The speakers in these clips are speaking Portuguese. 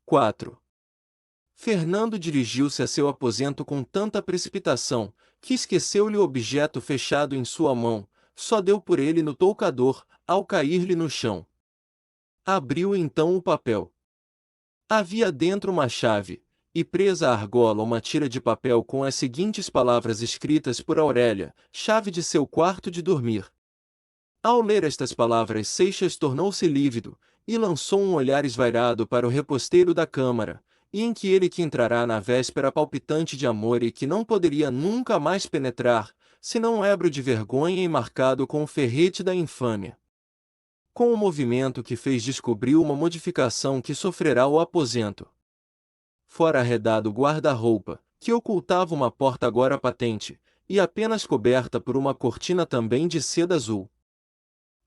4. Fernando dirigiu-se a seu aposento com tanta precipitação, que esqueceu-lhe o objeto fechado em sua mão, só deu por ele no toucador, ao cair-lhe no chão. Abriu então o papel. Havia dentro uma chave, e presa à argola uma tira de papel com as seguintes palavras escritas por Aurélia: chave de seu quarto de dormir. Ao ler estas palavras, Seixas tornou-se lívido, e lançou um olhar esvairado para o reposteiro da câmara, e em que ele que entrará na véspera palpitante de amor e que não poderia nunca mais penetrar, senão ébrio de vergonha e marcado com o ferrete da infâmia. Com o movimento que fez, descobriu uma modificação que sofrerá o aposento. Fora arredado o guarda-roupa, que ocultava uma porta agora patente, e apenas coberta por uma cortina também de seda azul.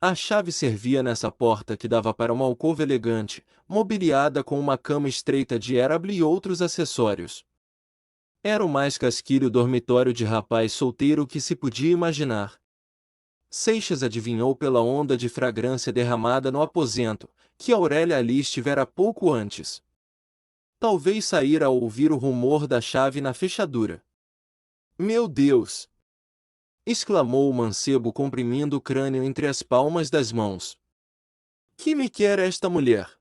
A chave servia nessa porta que dava para uma alcova elegante, mobiliada com uma cama estreita de érable e outros acessórios. Era o mais casquilho dormitório de rapaz solteiro que se podia imaginar. Seixas adivinhou pela onda de fragrância derramada no aposento, que Aurélia ali estivera pouco antes. Talvez saíra ao ouvir o rumor da chave na fechadura. Meu Deus! Exclamou o mancebo comprimindo o crânio entre as palmas das mãos. Que me quer esta mulher?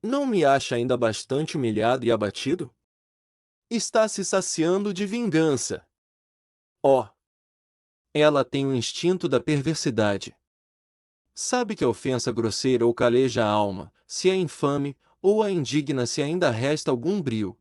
Não me acha ainda bastante humilhado e abatido? Está se saciando de vingança. Oh! Ela tem o instinto da perversidade. Sabe que a ofensa grosseira ou caleja a alma, se é infame, ou a indigna se ainda resta algum brio.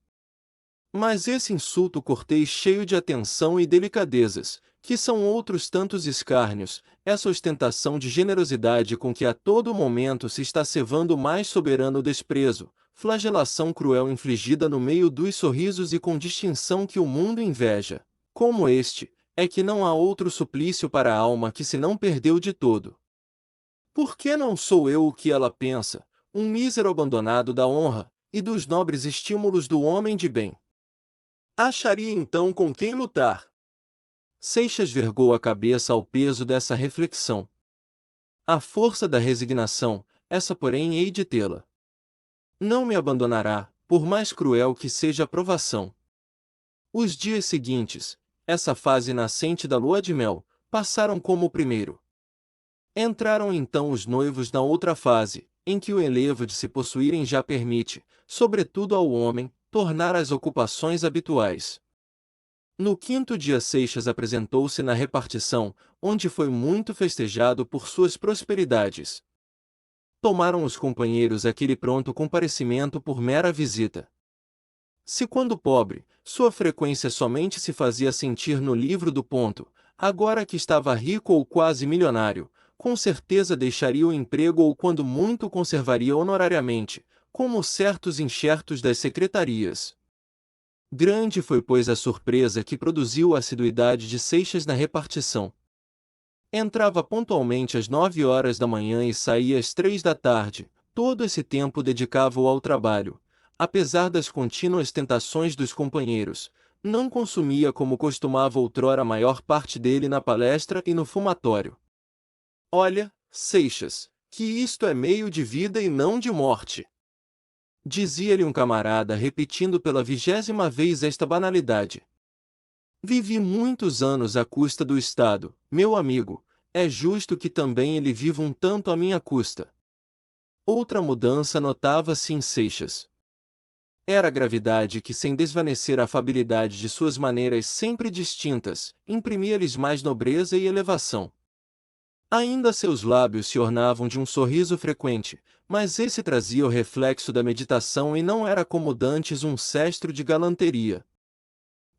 Mas esse insulto cortês cheio de atenção e delicadezas, que são outros tantos escárnios, essa ostentação de generosidade com que a todo momento se está cevando o mais soberano desprezo, flagelação cruel infligida no meio dos sorrisos e com distinção que o mundo inveja, como este, é que não há outro suplício para a alma que se não perdeu de todo. Por que não sou eu o que ela pensa, um mísero abandonado da honra, e dos nobres estímulos do homem de bem? Acharia então com quem lutar. Seixas vergou a cabeça ao peso dessa reflexão. A força da resignação, essa porém hei de tê-la. Não me abandonará, por mais cruel que seja a provação. Os dias seguintes, essa fase nascente da lua de mel, passaram como o primeiro. Entraram então os noivos na outra fase, em que o enlevo de se possuírem já permite, sobretudo ao homem, tornar às ocupações habituais. No quinto dia Seixas apresentou-se na repartição, onde foi muito festejado por suas prosperidades. Tomaram os companheiros aquele pronto comparecimento por mera visita. Se quando pobre, sua frequência somente se fazia sentir no livro do ponto, agora que estava rico ou quase milionário, com certeza deixaria o emprego ou quando muito conservaria honorariamente, como certos enxertos das secretarias. Grande foi, pois, a surpresa que produziu a assiduidade de Seixas na repartição. Entrava pontualmente às 9 horas da manhã e saía às 3 da tarde, todo esse tempo dedicava-o ao trabalho. Apesar das contínuas tentações dos companheiros, não consumia como costumava outrora a maior parte dele na palestra e no fumatório. Olha, Seixas, que isto é meio de vida e não de morte. Dizia-lhe um camarada repetindo pela 20ª vez esta banalidade. Vivi muitos anos à custa do Estado, meu amigo, é justo que também ele viva um tanto à minha custa. Outra mudança notava-se em Seixas. Era a gravidade que, sem desvanecer a afabilidade de suas maneiras sempre distintas, imprimia-lhes mais nobreza e elevação. Ainda seus lábios se ornavam de um sorriso frequente, mas esse trazia o reflexo da meditação e não era como dantes um cestro de galanteria.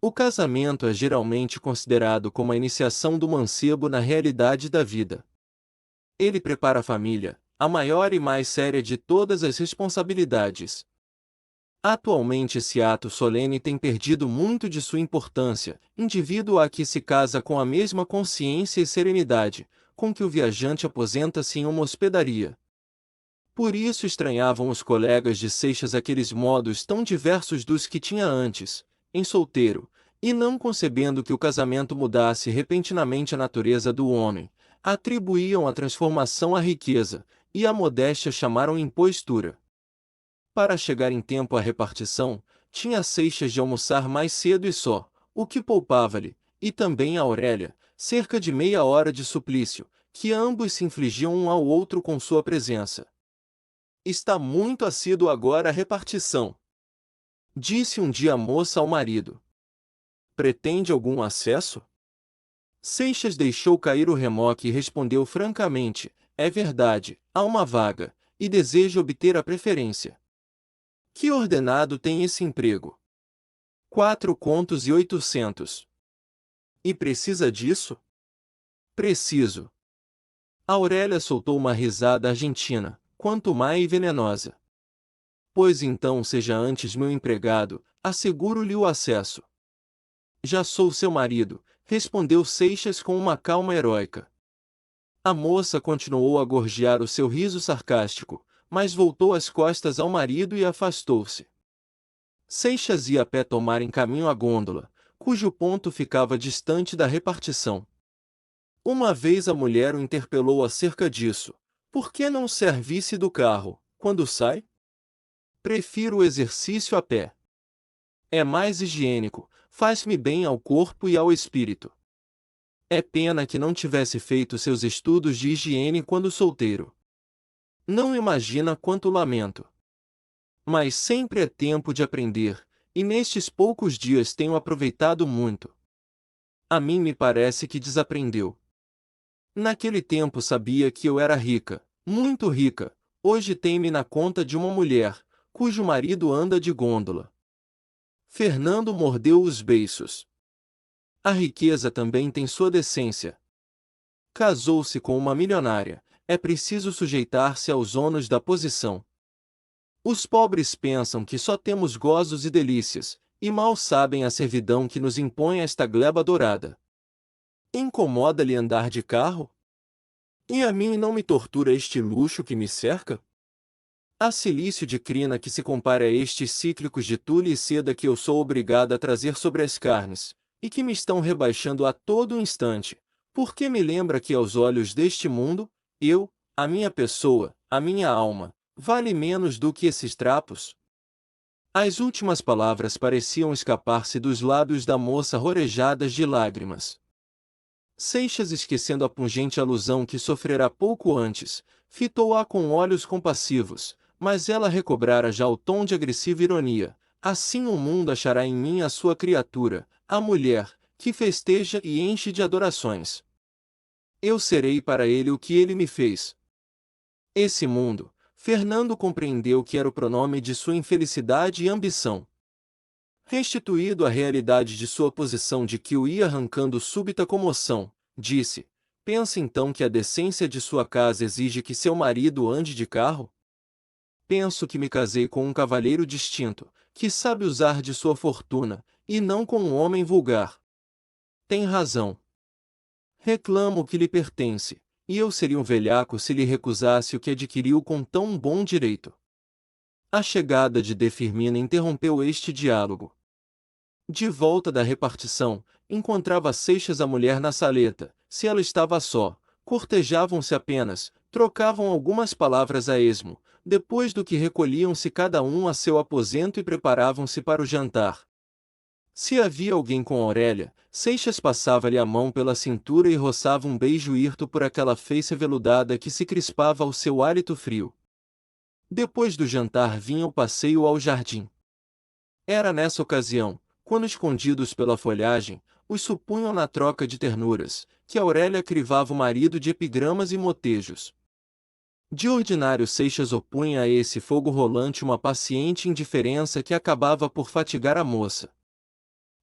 O casamento é geralmente considerado como a iniciação do mancebo na realidade da vida. Ele prepara a família, a maior e mais séria de todas as responsabilidades. Atualmente esse ato solene tem perdido muito de sua importância, indivíduo a que se casa com a mesma consciência e serenidade, com que o viajante aposenta-se em uma hospedaria. Por isso estranhavam os colegas de Seixas aqueles modos tão diversos dos que tinha antes, em solteiro, e não concebendo que o casamento mudasse repentinamente a natureza do homem, atribuíam a transformação à riqueza, e a modéstia chamaram impostura. Para chegar em tempo à repartição, tinha Seixas de almoçar mais cedo e só, o que poupava-lhe, e também a Aurélia, cerca de meia hora de suplício, que ambos se infligiam um ao outro com sua presença. Está muito assíduo agora a repartição, disse um dia a moça ao marido. Pretende algum acesso? Seixas deixou cair o remoque e respondeu francamente: é verdade, há uma vaga, e desejo obter a preferência. Que ordenado tem esse emprego? 4,8 contos. E precisa disso? Preciso. Aurélia soltou uma risada argentina, quanto mais venenosa. Pois então seja antes meu empregado, asseguro-lhe o acesso. Já sou seu marido, respondeu Seixas com uma calma heróica. A moça continuou a gorjear o seu riso sarcástico, mas voltou as costas ao marido e afastou-se. Seixas ia a pé tomar em caminho a gôndola, cujo ponto ficava distante da repartição. Uma vez a mulher o interpelou acerca disso. Por que não servisse do carro, quando sai? Prefiro o exercício a pé. É mais higiênico, faz-me bem ao corpo e ao espírito. É pena que não tivesse feito seus estudos de higiene quando solteiro. Não imagina quanto lamento. Mas sempre é tempo de aprender, e nestes poucos dias tenho aproveitado muito. A mim me parece que desaprendeu. Naquele tempo sabia que eu era rica, muito rica, hoje tem-me na conta de uma mulher, cujo marido anda de gôndola. Fernando mordeu os beiços. A riqueza também tem sua decência. Casou-se com uma milionária, é preciso sujeitar-se aos ônus da posição. Os pobres pensam que só temos gozos e delícias, e mal sabem a servidão que nos impõe esta gleba dourada. Incomoda-lhe andar de carro? E a mim não me tortura este luxo que me cerca? Há cilício de crina que se compare a estes cíclicos de tule e seda que eu sou obrigado a trazer sobre as carnes, e que me estão rebaixando a todo instante, porque me lembra que aos olhos deste mundo, eu, a minha pessoa, a minha alma, vale menos do que esses trapos? As últimas palavras pareciam escapar-se dos lábios da moça rorejadas de lágrimas. Seixas, esquecendo a pungente alusão que sofrera pouco antes, fitou-a com olhos compassivos, mas ela recobrara já o tom de agressiva ironia. Assim o mundo achará em mim a sua criatura, a mulher, que festeja e enche de adorações. Eu serei para ele o que ele me fez. Esse mundo, Fernando compreendeu que era o pronome de sua infelicidade e ambição. Restituído à realidade de sua posição de que o ia arrancando súbita comoção, disse: pensa então que a decência de sua casa exige que seu marido ande de carro? Penso que me casei com um cavalheiro distinto, que sabe usar de sua fortuna, e não com um homem vulgar. Tem razão. Reclamo o que lhe pertence, e eu seria um velhaco se lhe recusasse o que adquiriu com tão bom direito. A chegada de De Firmina interrompeu este diálogo. De volta da repartição, encontrava Seixas a mulher na saleta. Se ela estava só, cortejavam-se apenas, trocavam algumas palavras a esmo, depois do que recolhiam-se cada um a seu aposento e preparavam-se para o jantar. Se havia alguém com Aurélia, Seixas passava-lhe a mão pela cintura e roçava um beijo hirto por aquela face aveludada que se crispava ao seu hálito frio. Depois do jantar vinha o passeio ao jardim. Era nessa ocasião, quando escondidos pela folhagem, os supunham na troca de ternuras, que Aurélia crivava o marido de epigramas e motejos. De ordinário Seixas opunha a esse fogo rolante uma paciente indiferença que acabava por fatigar a moça.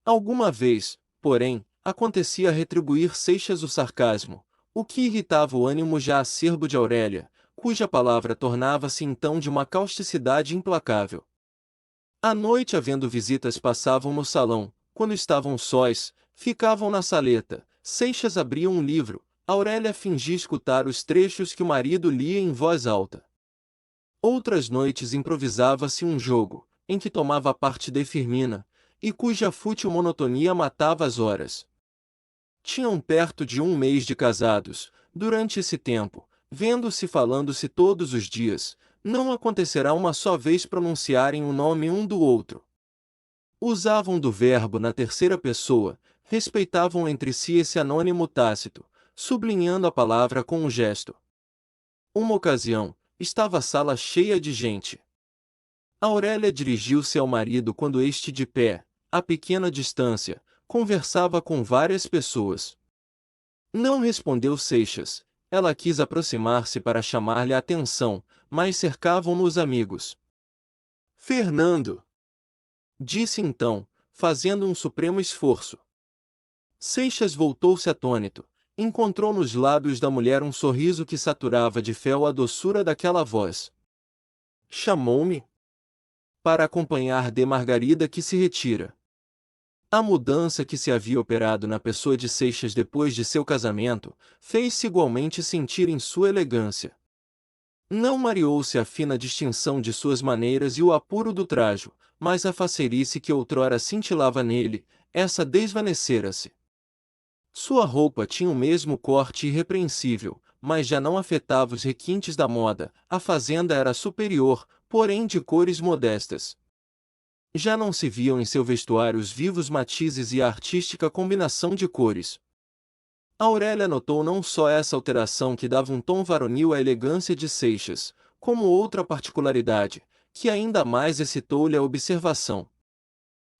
Alguma vez, porém, acontecia retribuir Seixas o sarcasmo, o que irritava o ânimo já acerbo de Aurélia, cuja palavra tornava-se então de uma causticidade implacável. À noite, havendo visitas, passavam no salão. Quando estavam sós, ficavam na saleta. Seixas abria um livro. Aurélia fingia escutar os trechos que o marido lia em voz alta. Outras noites improvisava-se um jogo, em que tomava parte De Firmina, e cuja fútil monotonia matava as horas. Tinham perto de um mês de casados. Durante esse tempo, vendo-se e falando-se todos os dias, Não acontecerá uma só vez pronunciarem o nome um do outro. Usavam do verbo na terceira pessoa, respeitavam entre si esse anônimo tácito, sublinhando a palavra com um gesto. Uma ocasião, estava a sala cheia de gente. Aurélia dirigiu-se ao marido quando este de pé, a pequena distância, conversava com várias pessoas. Não respondeu Seixas. Ela quis aproximar-se para chamar-lhe a atenção, mas cercavam-no os amigos. Fernando! Disse então, fazendo um supremo esforço. Seixas voltou-se atônito. Encontrou nos lábios da mulher um sorriso que saturava de fel a doçura daquela voz. Chamou-me para acompanhar de Margarida que se retira. A mudança que se havia operado na pessoa de Seixas depois de seu casamento, fez-se igualmente sentir em sua elegância. Não mareou-se a fina distinção de suas maneiras e o apuro do trajo, mas a faceirice que outrora cintilava nele, essa desvanecera-se. Sua roupa tinha o mesmo corte irrepreensível, mas já não afetava os requintes da moda, a fazenda era superior, porém de cores modestas. Já não se viam em seu vestuário os vivos matizes e a artística combinação de cores. Aurélia notou não só essa alteração que dava um tom varonil à elegância de Seixas, como outra particularidade, que ainda mais excitou-lhe a observação.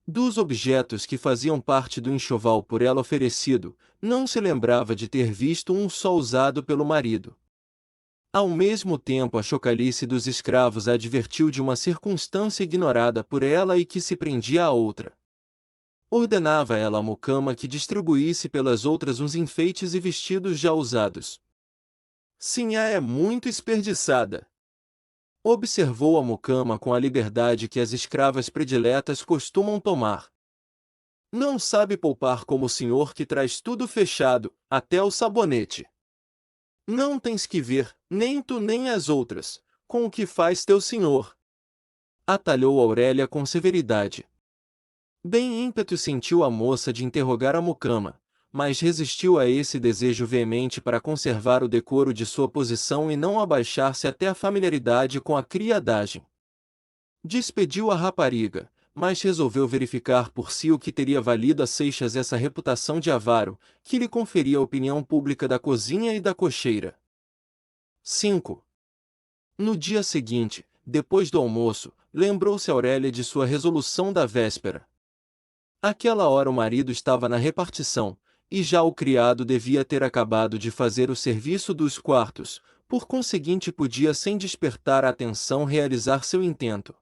Dos objetos que faziam parte do enxoval por ela oferecido, não se lembrava de ter visto um só usado pelo marido. Ao mesmo tempo a chocalice dos escravos a advertiu de uma circunstância ignorada por ela e que se prendia à outra. Ordenava ela à mucama que distribuísse pelas outras uns enfeites e vestidos já usados. Sinhá é muito esperdiçada. Observou a mucama com a liberdade que as escravas prediletas costumam tomar. Não sabe poupar como o senhor que traz tudo fechado, até o sabonete. Não tens que ver, nem tu nem as outras, com o que faz teu senhor. Atalhou Aurélia com severidade. Bem ímpeto sentiu a moça de interrogar a mucama, mas resistiu a esse desejo veemente para conservar o decoro de sua posição e não abaixar-se até a familiaridade com a criadagem. Despediu a rapariga, mas resolveu verificar por si o que teria valido a Seixas essa reputação de avaro, que lhe conferia a opinião pública da cozinha e da cocheira. 5. No dia seguinte, depois do almoço, lembrou-se Aurélia de sua resolução da véspera. Àquela hora o marido estava na repartição, e já o criado devia ter acabado de fazer o serviço dos quartos, por conseguinte podia sem despertar a atenção realizar seu intento.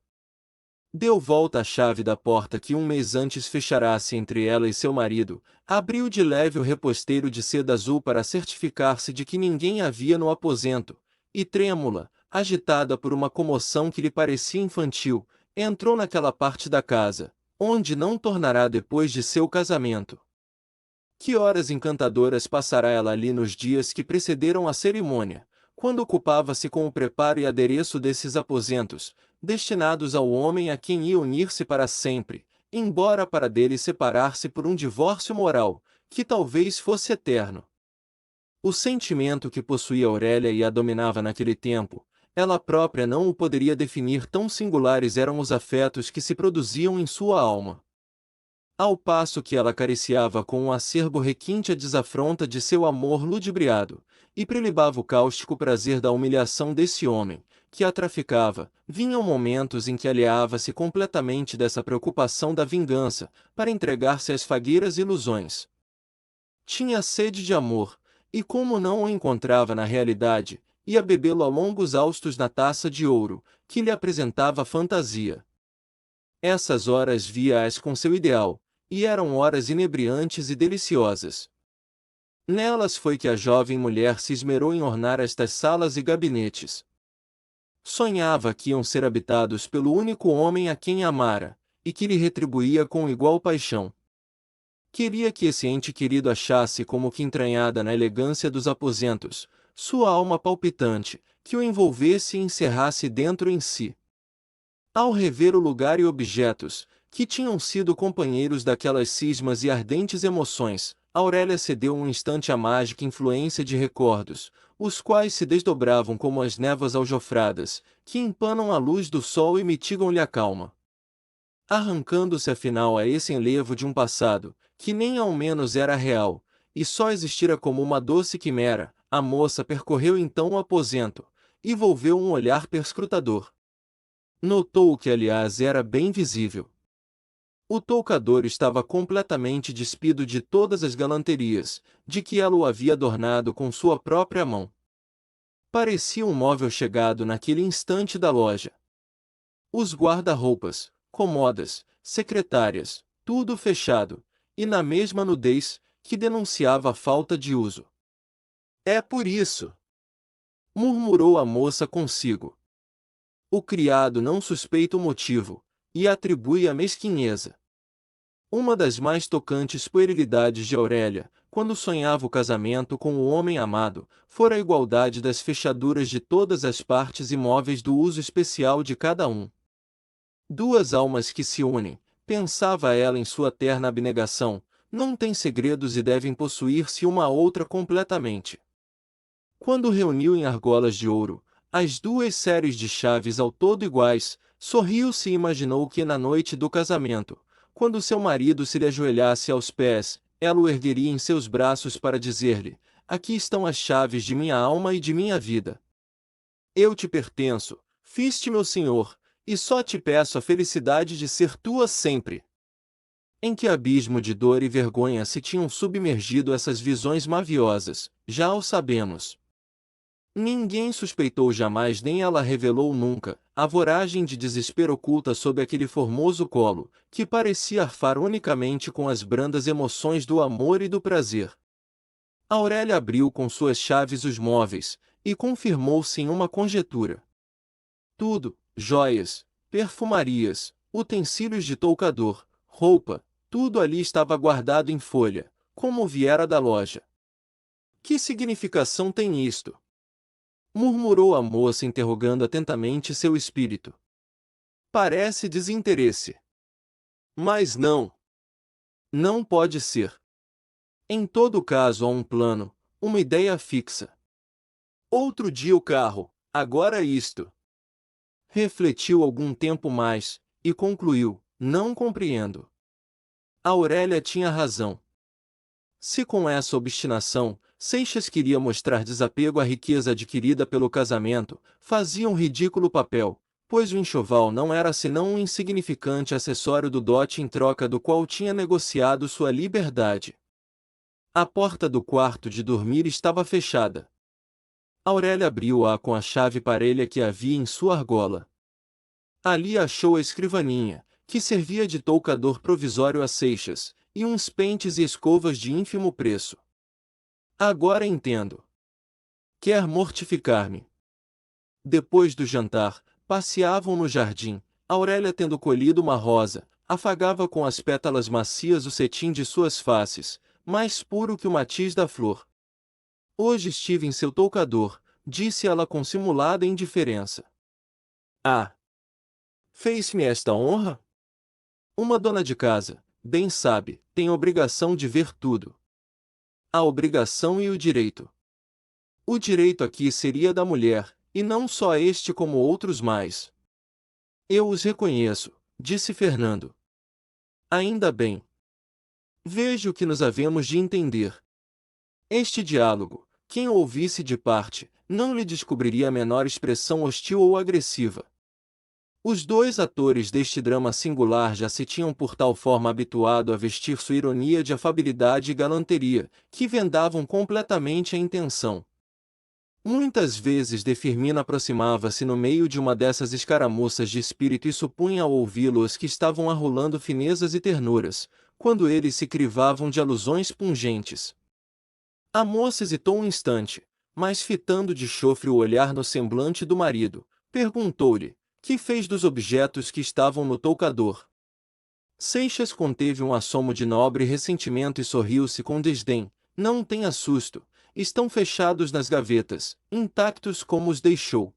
Deu volta à chave da porta que um mês antes fechara-se entre ela e seu marido, abriu de leve o reposteiro de seda azul para certificar-se de que ninguém havia no aposento, e trêmula, agitada por uma comoção que lhe parecia infantil, entrou naquela parte da casa, onde não tornará depois de seu casamento. Que horas encantadoras passará ela ali nos dias que precederam a cerimônia, quando ocupava-se com o preparo e adereço desses aposentos, destinados ao homem a quem ia unir-se para sempre, embora para dele separar-se por um divórcio moral, que talvez fosse eterno. O sentimento que possuía Aurélia e a dominava naquele tempo, ela própria não o poderia definir, tão singulares eram os afetos que se produziam em sua alma. Ao passo que ela acariciava com um acerbo requinte a desafronta de seu amor ludibriado, e prelibava o cáustico prazer da humilhação desse homem, que a traficava, vinham momentos em que aliava-se completamente dessa preocupação da vingança, para entregar-se às fagueiras ilusões. Tinha sede de amor, e como não o encontrava na realidade, ia bebê-lo a longos haustos na taça de ouro, que lhe apresentava a fantasia. Essas horas via-as com seu ideal, e eram horas inebriantes e deliciosas. Nelas foi que a jovem mulher se esmerou em ornar estas salas e gabinetes. Sonhava que iam ser habitados pelo único homem a quem amara, e que lhe retribuía com igual paixão. Queria que esse ente querido achasse como que entranhada na elegância dos aposentos, sua alma palpitante, que o envolvesse e encerrasse dentro em si. Ao rever o lugar e objetos, que tinham sido companheiros daquelas cismas e ardentes emoções, Aurélia cedeu um instante à mágica influência de recordos, os quais se desdobravam como as névoas aljofradas, que empanam a luz do sol e mitigam-lhe a calma. Arrancando-se afinal a esse enlevo de um passado, que nem ao menos era real, e só existira como uma doce quimera, a moça percorreu então o aposento, e volveu um olhar perscrutador. Notou que, aliás, era bem visível. O toucador estava completamente despido de todas as galanterias, de que ela o havia adornado com sua própria mão. Parecia um móvel chegado naquele instante da loja. Os guarda-roupas, comodas, secretárias, tudo fechado, e na mesma nudez, que denunciava a falta de uso. É por isso, murmurou a moça consigo. O criado não suspeita o motivo, e atribui a mesquinheza. Uma das mais tocantes puerilidades de Aurélia, quando sonhava o casamento com o homem amado, fora a igualdade das fechaduras de todas as partes imóveis do uso especial de cada um. Duas almas que se unem, pensava ela em sua terna abnegação, não têm segredos e devem possuir-se uma a outra completamente. Quando reuniu em argolas de ouro as duas séries de chaves ao todo iguais, sorriu-se e imaginou que na noite do casamento, quando seu marido se lhe ajoelhasse aos pés, ela o ergueria em seus braços para dizer-lhe: aqui estão as chaves de minha alma e de minha vida. Eu te pertenço, fiz-te meu senhor, e só te peço a felicidade de ser tua sempre. Em que abismo de dor e vergonha se tinham submergido essas visões maviosas, já o sabemos. Ninguém suspeitou jamais nem ela revelou nunca, a voragem de desespero oculta sob aquele formoso colo, que parecia arfar unicamente com as brandas emoções do amor e do prazer. Aurélia abriu com suas chaves os móveis, e confirmou-se em uma conjetura. Tudo, joias, perfumarias, utensílios de toucador, roupa, tudo ali estava guardado em folha, como viera da loja. Que significação tem isto? Murmurou a moça interrogando atentamente seu espírito. Parece desinteresse. Mas não. Não pode ser. Em todo caso há um plano, uma ideia fixa. Outro dia o carro, agora isto. Refletiu algum tempo mais, e concluiu, não compreendo. A Aurélia tinha razão. Se com essa obstinação, Seixas queria mostrar desapego à riqueza adquirida pelo casamento, fazia um ridículo papel, pois o enxoval não era senão um insignificante acessório do dote em troca do qual tinha negociado sua liberdade. A porta do quarto de dormir estava fechada. Aurélia abriu-a com a chave parelha que havia em sua argola. Ali achou a escrivaninha, que servia de toucador provisório a Seixas, e uns pentes e escovas de ínfimo preço. Agora entendo. Quer mortificar-me. Depois do jantar, passeavam no jardim, Aurélia tendo colhido uma rosa, afagava com as pétalas macias o cetim de suas faces, mais puro que o matiz da flor. Hoje estive em seu toucador, disse ela com simulada indiferença. Ah! Fez-me esta honra? Uma dona de casa, bem sabe, tem obrigação de ver tudo. A obrigação e o direito. O direito aqui seria da mulher, e não só este como outros mais. Eu os reconheço, disse Fernando. Ainda bem. Vejo que nos havemos de entender. Este diálogo, quem o ouvisse de parte, não lhe descobriria a menor expressão hostil ou agressiva. Os dois atores deste drama singular já se tinham por tal forma habituado a vestir sua ironia de afabilidade e galanteria, que vendavam completamente a intenção. Muitas vezes de Firmina aproximava-se no meio de uma dessas escaramuças de espírito e supunha ao ouvi-los que estavam arrolando finezas e ternuras, quando eles se crivavam de alusões pungentes. A moça hesitou um instante, mas fitando de chofre o olhar no semblante do marido, perguntou-lhe: que fez dos objetos que estavam no toucador? Seixas conteve um assomo de nobre ressentimento e sorriu-se com desdém. Não tenha susto, estão fechados nas gavetas, intactos como os deixou.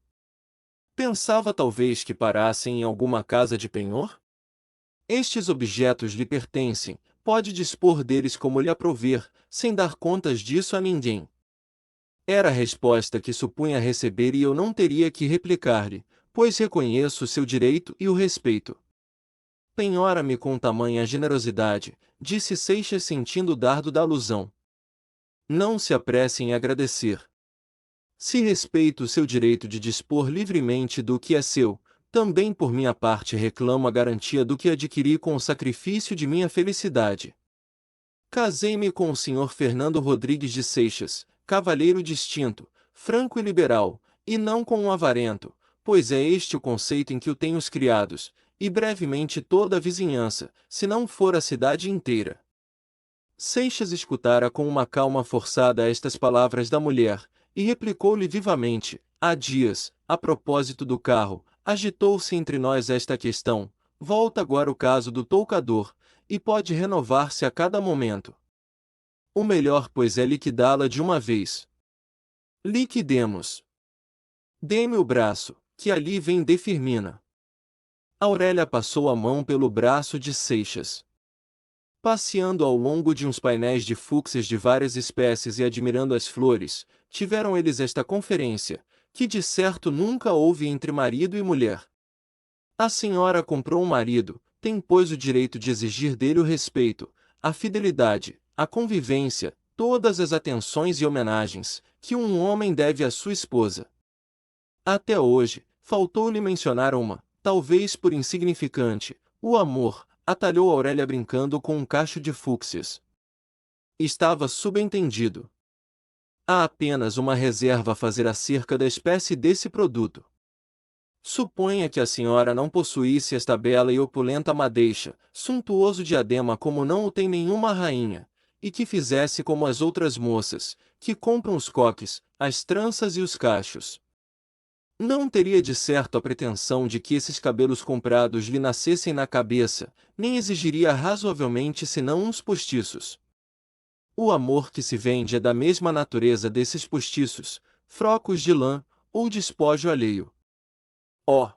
Pensava talvez que parassem em alguma casa de penhor? Estes objetos lhe pertencem, pode dispor deles como lhe aprouver, sem dar contas disso a ninguém. Era a resposta que supunha receber e eu não teria que replicar-lhe, pois reconheço o seu direito e o respeito. Penhora-me com tamanha generosidade, disse Seixas sentindo o dardo da alusão. Não se apresse em agradecer. Se respeito o seu direito de dispor livremente do que é seu, também por minha parte reclamo a garantia do que adquiri com o sacrifício de minha felicidade. Casei-me com o Sr. Fernando Rodrigues de Seixas, cavalheiro distinto, franco e liberal, e não com um avarento, pois é este o conceito em que o tenho os criados, e brevemente toda a vizinhança, se não for a cidade inteira. Seixas escutara com uma calma forçada estas palavras da mulher, e replicou-lhe vivamente: há dias, a propósito do carro, agitou-se entre nós esta questão, volta agora o caso do toucador, e pode renovar-se a cada momento. O melhor, pois, é liquidá-la de uma vez. Liquidemos. Dê-me o braço, que ali vem de Firmina. Aurélia passou a mão pelo braço de Seixas. Passeando ao longo de uns painéis de fúcsias de várias espécies e admirando as flores, tiveram eles esta conferência, que de certo nunca houve entre marido e mulher. A senhora comprou um marido, tem pois o direito de exigir dele o respeito, a fidelidade, a convivência, todas as atenções e homenagens, que um homem deve à sua esposa. Até hoje, faltou-lhe mencionar uma, talvez por insignificante, o amor, atalhou Aurélia brincando com um cacho de fúcsias. Estava subentendido. Há apenas uma reserva a fazer acerca da espécie desse produto. Suponha que a senhora não possuísse esta bela e opulenta madeixa, suntuoso diadema como não o tem nenhuma rainha, e que fizesse como as outras moças, que compram os coques, as tranças e os cachos. Não teria de certo a pretensão de que esses cabelos comprados lhe nascessem na cabeça, nem exigiria razoavelmente senão uns postiços. O amor que se vende é da mesma natureza desses postiços, frocos de lã, ou despojo alheio. Oh!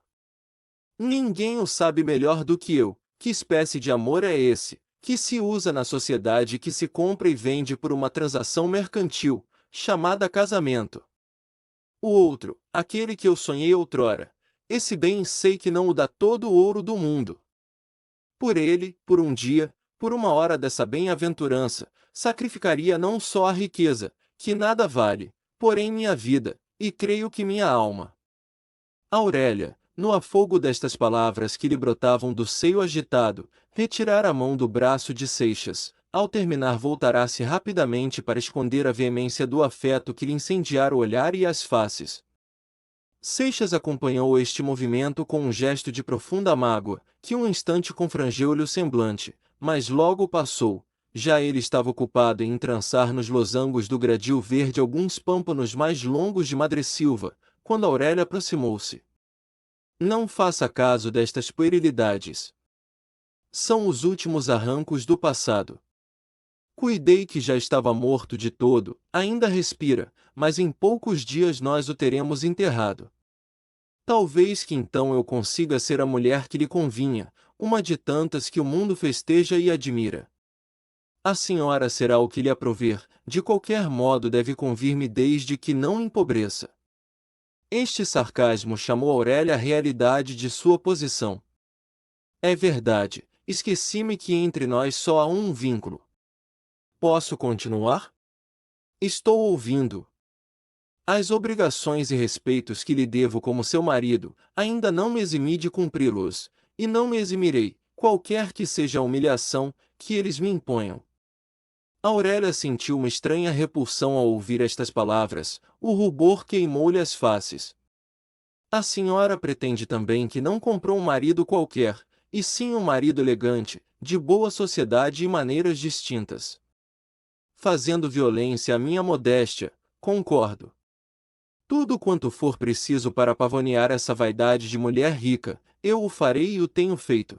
Ninguém o sabe melhor do que eu, que espécie de amor é esse, que se usa na sociedade e que se compra e vende por uma transação mercantil, chamada casamento. O outro, aquele que eu sonhei outrora, esse bem sei que não o dá todo o ouro do mundo. Por ele, por um dia, por uma hora dessa bem-aventurança, sacrificaria não só a riqueza, que nada vale, porém minha vida, e creio que minha alma. Aurélia, no afogo destas palavras que lhe brotavam do seio agitado, retirara a mão do braço de Seixas. Ao terminar voltará-se rapidamente para esconder a veemência do afeto que lhe incendiara o olhar e as faces. Seixas acompanhou este movimento com um gesto de profunda mágoa, que um instante confrangeu-lhe o semblante, mas logo passou. Já ele estava ocupado em entrançar nos losangos do gradil verde alguns pâmpanos mais longos de madressilva, quando Aurélia aproximou-se. Não faça caso destas puerilidades. São os últimos arrancos do passado. Cuidei que já estava morto de todo, ainda respira, mas em poucos dias nós o teremos enterrado. Talvez que então eu consiga ser a mulher que lhe convinha, uma de tantas que o mundo festeja e admira. A senhora será o que lhe aprouver, de qualquer modo deve convir-me desde que não empobreça. Este sarcasmo chamou Aurélia à realidade de sua posição. É verdade, esqueci-me que entre nós só há um vínculo. Posso continuar? Estou ouvindo. As obrigações e respeitos que lhe devo como seu marido, ainda não me eximi de cumpri-los, e não me eximirei, qualquer que seja a humilhação que eles me imponham. Aurélia sentiu uma estranha repulsão ao ouvir estas palavras, o rubor queimou-lhe as faces. A senhora pretende também que não comprou um marido qualquer, e sim um marido elegante, de boa sociedade e maneiras distintas. Fazendo violência à minha modéstia, concordo. Tudo quanto for preciso para pavonear essa vaidade de mulher rica, eu o farei e o tenho feito.